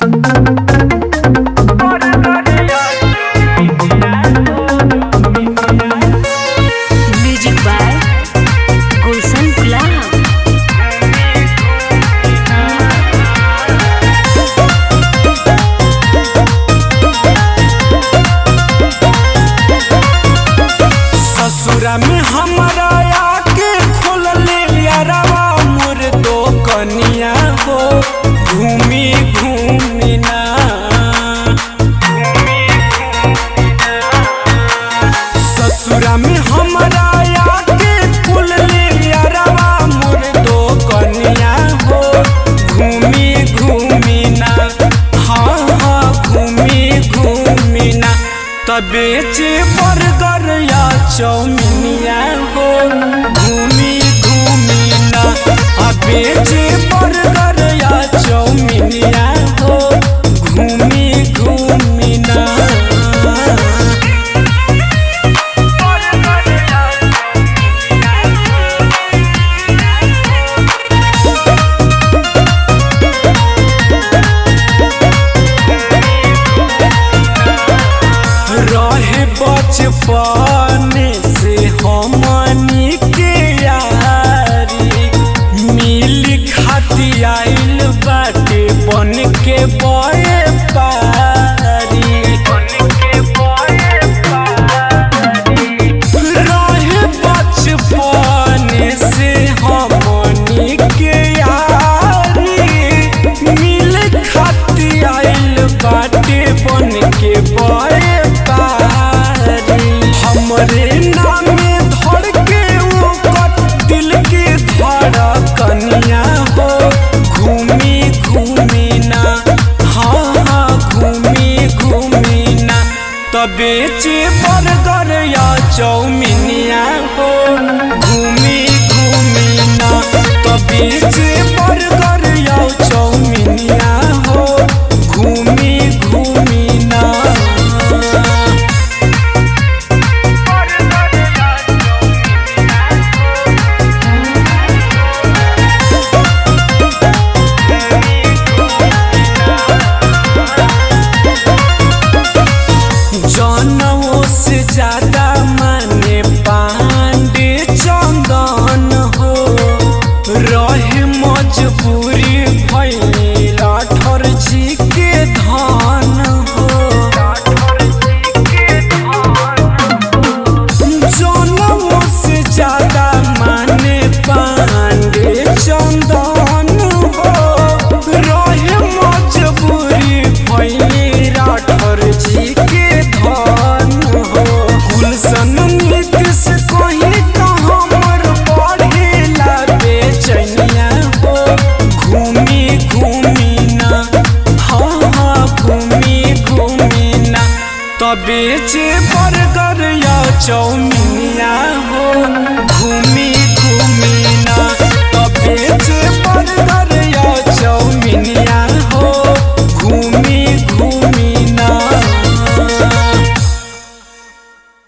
Music by गुलशन गुलाब। ससुरा में हमारा आके खोल ले यारवा मोर दो कनिया हो घूमी घूमी ना। ससुरा में हमारा आके खोल ले यारवा मोर दो कनिया हो घूमी घूमी ना। हाँ हाँ घूमी घूमी ना। तबे चे बर्गर या चौमिनिया हो घूमी घूमी ना। अबे चे बर्गर या चौमिनिया हो घूमी घूमी ना। रहे बचपन से हमनी के यारी मिल खाती आइल बाटे बन के बड़े पारी। रहे बचपन से हमनी के यारी मिल खाती आइल बाटे बन के बड़े हमरे नामे धड़ के ओकर दिल के धड़कनिया हो घूमी घूमी ना। हाँ हाँ घूमी घूमी ना। तबे चे बर्गर या चौमिनिया हो घूमी घूमी ना। तबे चे बर्गर या चौमिनिया हो घूमी घूमी ना। जनों से ज्यादा माने पांडे चंदन हो रहे मजबूरी भइल राठौर जी के धन हो। जनों से ज्यादा माने पांडे चंदन हो रहे मजबूरी भइल राठौर जी के धन हो। गुलशन नीतिश कहीं तो हमर बढ़ेला बेचैनिया हो घूमी घूमी ना। हाँ हाँ घूमी घूमी ना। तबे चे बर्गर या चौमिनिया हो घूमी